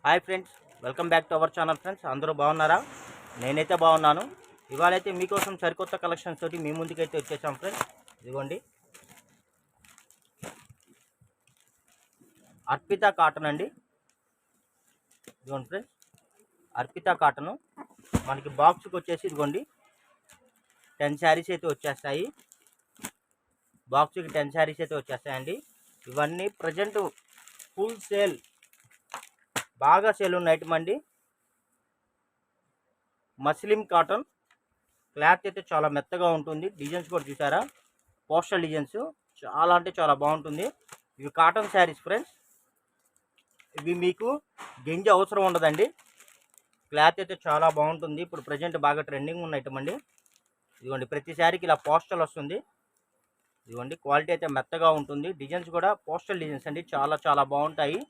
Hi friends, welcome back to our channel. Friends అందరూ బాగున్నారా? నేనైతే బాగున్నాను. ఇవాళైతే మీకోసం సరికొత్త కలెక్షన్స్ తోటి మీ ముందుకైతే వచ్చేసాం ఫ్రెండ్స్. ఇదిగోండి, అర్పిత కాటన్ అండి. ఇదిగోండి ఫ్రెండ్స్, అర్పిత కాటను మనకి బాక్స్కి వచ్చేసి ఇదిగోండి 10 శారీస్ అయితే వచ్చేస్తాయి. బాక్స్కి 10 శారీస్ అయితే వచ్చేస్తాయండి. ఇవన్నీ ప్రజెంట్ ఫుల్ సేల్, బాగా సేల్ ఉన్న ఐటమ్ అండి. మస్లిం కాటన్ క్లాత్ అయితే చాలా మెత్తగా ఉంటుంది. డిజైన్స్ కూడా చూసారా, పోస్టల్ డిజైన్స్ చాలా అంటే చాలా బాగుంటుంది. ఇవి కాటన్ శారీస్ ఫ్రెండ్స్. ఇవి మీకు గెంజి అవసరం ఉండదండి. క్లాత్ అయితే చాలా బాగుంటుంది. ఇప్పుడు ప్రజెంట్ బాగా ట్రెండింగ్ ఉన్న ఐటమ్ అండి. ఇదిగోండి, ప్రతి శారీకి ఇలా పోస్టల్ వస్తుంది. ఇదిగోండి, క్వాలిటీ అయితే మెత్తగా ఉంటుంది. డిజైన్స్ కూడా పోస్టల్ డిజైన్స్ అండి, చాలా చాలా బాగుంటాయి.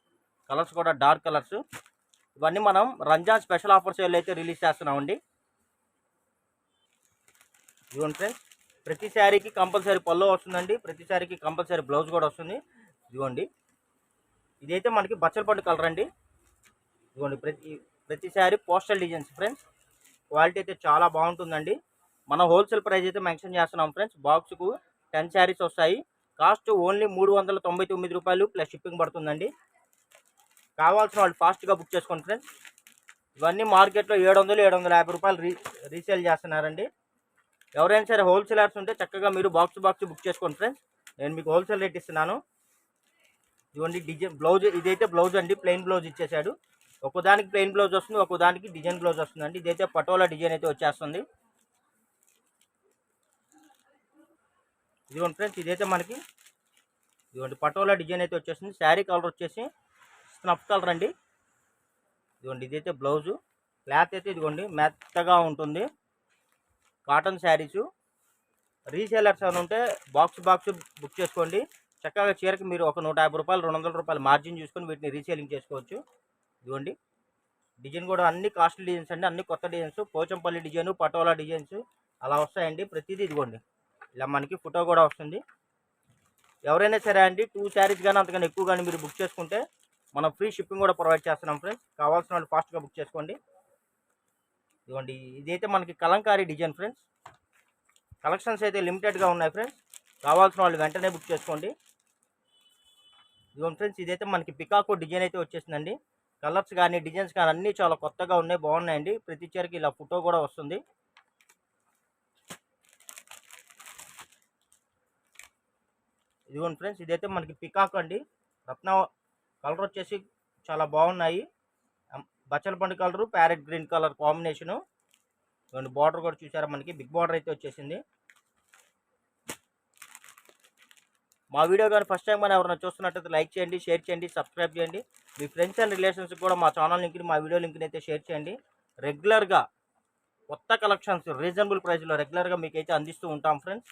కలర్స్ కూడా డార్క్ కలర్స్. ఇవన్నీ మనం రంజాన్ స్పెషల్ ఆఫర్ సేల్ అయితే రిలీజ్ చేస్తున్నామండి. ఇదిగోండి ఫ్రెండ్స్, ప్రతి శారీకి కంపల్సరీ పళ్ళు వస్తుందండి. ప్రతి శారీకి కంపల్సరీ బ్లౌజ్ కూడా వస్తుంది. ఇదిగోండి, ఇదైతే మనకి బచ్చలపండు కలర్ అండి. ఇదిగోండి, ప్రతి sari postal designs friends. Quality అయితే చాలా బాగుంటుందండి. మన హోల్సేల్ ప్రైస్ అయితే మెన్షన్ చేస్తున్నాం ఫ్రెండ్స్. బాక్స్కు 10 శారీస్ వస్తాయి. కాస్ట్ ఓన్లీ 399 రూపాయలు ప్లస్ షిప్పింగ్ పడుతుందండి. కావాల్సిన వాళ్ళు ఫాస్ట్గా బుక్ చేసుకోండి ఫ్రెండ్స్. ఇవన్నీ మార్కెట్లో 700-750 రూపాయలు రీసేల్ చేస్తున్నారండి. ఎవరైనా సరే హోల్సేలర్స్ ఉంటే చక్కగా మీరు బాక్స్ బుక్ చేసుకోండి ఫ్రెండ్స్. నేను మీకు హోల్సేల్ రేట్ ఇస్తున్నాను. ఇదిగోండి డిజైన్ బ్లౌజ్, ఇదైతే బ్లౌజ్ అండి, ప్లెయిన్ బ్లౌజ్ ఇచ్చేసాడు. ఒక్కోదానికి ప్లెయిన్ బ్లౌజ్ వస్తుంది, ఒక్కోదానికి డిజైన్ బ్లౌజ్ వస్తుందండి. ఇదైతే పటోలా డిజైన్ అయితే వచ్చేస్తుంది. ఇదిగోండి ఫ్రెండ్స్, ఇదైతే మనకి ఇదిగోండి పటోలా డిజైన్ అయితే వచ్చేస్తుంది. శారీ కలర్ వచ్చేసి స్నఫ్ కలర్ అండి. ఇదిగోండి, ఇదైతే బ్లౌజు. క్లాత్ అయితే ఇదిగోండి మెత్తగా ఉంటుంది. కాటన్ శారీసు. రీసేలర్స్ అని ఉంటే బాక్స్ బుక్ చేసుకోండి. చక్కగా చీరకి మీరు ఒక 150 రూపాయలు 200 రూపాయలు మార్జిన్ చూసుకొని వీటిని రీసేలింగ్ చేసుకోవచ్చు. ఇదిగోండి, డిజైన్ కూడా అన్ని కాస్ట్లీ డిజైన్స్ అండి, అన్ని కొత్త designs. Pochampally design, Patola designs అలా వస్తాయండి ప్రతిదీ. ఇదిగోండి, ఇలా మనకి ఫోటో కూడా వస్తుంది. ఎవరైనా సరే అండి 2 శారీస్ కానీ అంతకన్నా ఎక్కువ కానీ మీరు బుక్ చేసుకుంటే మనం ఫ్రీ షిప్పింగ్ కూడా ప్రొవైడ్ చేస్తున్నాం ఫ్రెండ్స్. కావాల్సిన వాళ్ళు ఫాస్ట్గా బుక్ చేసుకోండి. ఇదిగోండి, ఇదైతే మనకి కలంకారీ డిజైన్ ఫ్రెండ్స్. కలెక్షన్స్ అయితే లిమిటెడ్గా ఉన్నాయి ఫ్రెండ్స్. కావాల్సిన వాళ్ళు వెంటనే బుక్ చేసుకోండి. ఇదిగోండి ఫ్రెండ్స్, ఇదైతే మనకి పికాకో డిజైన్ అయితే వచ్చేసిందండి. కలర్స్ కానీ డిజైన్స్ కానీ అన్నీ చాలా కొత్తగా ఉన్నాయి, బాగున్నాయండి. ప్రతి చీరకి ఇలా ఫోటో కూడా వస్తుంది. ఇదిగోండి ఫ్రెండ్స్, ఇదైతే మనకి పికాక్ అండి. రత్న కలర్ వచ్చేసి చాలా బాగున్నాయి. బచ్చలపండు colour, parrot green colour combination. ఇదిగోండి, బార్డర్ కూడా చూసారా, మనకి బిగ్ బార్డర్ అయితే వచ్చేసింది. మా వీడియో కానీ ఫస్ట్ టైం కానీ ఎవరైనా చూస్తున్నట్టయితే లైక్ చేయండి, షేర్ చేయండి, సబ్స్క్రైబ్ చేయండి. మీ ఫ్రెండ్స్ అండ్ రిలేషన్స్కి కూడా మా ఛానల్ లింక్ని, మా వీడియో లింక్ని అయితే షేర్ చేయండి. రెగ్యులర్గా కొత్త కలెక్షన్స్ రీజనబుల్ ప్రైస్లో రెగ్యులర్గా మీకైతే అందిస్తూ ఉంటాం ఫ్రెండ్స్.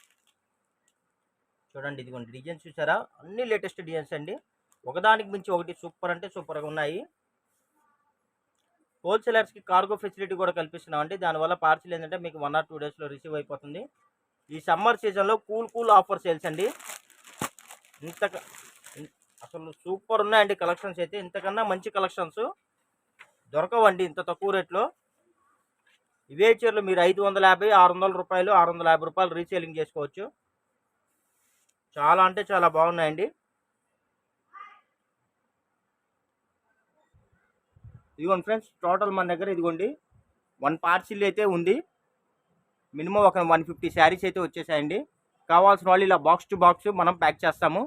చూడండి, ఇదిగోండి డిజైన్స్ చూసారా, అన్ని లేటెస్ట్ డిజైన్స్ అండి. ఒకదానికి మించి ఒకటి సూపర్ అంటే సూపర్గా ఉన్నాయి. హోల్సేలర్స్కి కార్గో ఫెసిలిటీ కూడా కల్పిస్తున్నాం అండి. దానివల్ల పార్సిల్ ఏంటంటే మీకు 1 or 2 డేస్లో రిసీవ్ అయిపోతుంది. ఈ సమ్మర్ సీజన్లో కూల్ ఆఫర్ సేల్స్ అండి. అసలు సూపర్ ఉన్నాయండి కలెక్షన్స్ అయితే. ఇంతకన్నా మంచి కలెక్షన్స్ దొరకవండి ఇంత తక్కువ రేట్లో. ఇవే చీరలు మీరు 550-600 రూపాయలు 650 రూపాయలు రీసేలింగ్ చేసుకోవచ్చు. చాలా అంటే చాలా బాగున్నాయండి. ఇదిగోండి ఫ్రెండ్స్, టోటల్ మన దగ్గర ఇదిగోండి 1 పార్సిల్ అయితే ఉంది. మినిమం ఒక 150 శారీస్ అయితే వచ్చేసాయండి. కావాల్సిన వాళ్ళు ఇలా బాక్స్ టు బాక్స్ మనం ప్యాక్ చేస్తాము.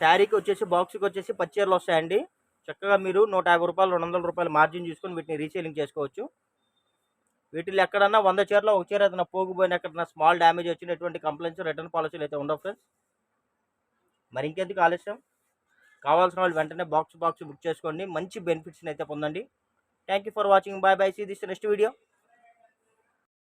శారీకి వచ్చేసి బాక్స్కి వచ్చేసి 10 చీరలు వస్తాయండి. చక్కగా మీరు 150 రూపాయలు 200 రూపాయలు మార్జిన్ చూసుకొని వీటిని రీసేలింగ్ చేసుకోవచ్చు. వీటిలో ఎక్కడన్నా 100 చీరలో ఒక చీర ఏదైనా పోగిపోయిన, ఎక్కడన్నా స్మాల్ డ్యామేజ్ వచ్చినటువంటి కంప్లైంట్స్, రిటర్న్ పాలసీలు అయితే ఉండవు ఫ్రెండ్స్. మరి ఇంకెందుకు ఆలస్యం, కావాల్సిన వాళ్ళు వెంటనే బాక్స్ బుక్ చేసుకోండి. మంచి బెనిఫిట్స్ని అయితే పొందండి. Thank you for watching. Bye. See this next video.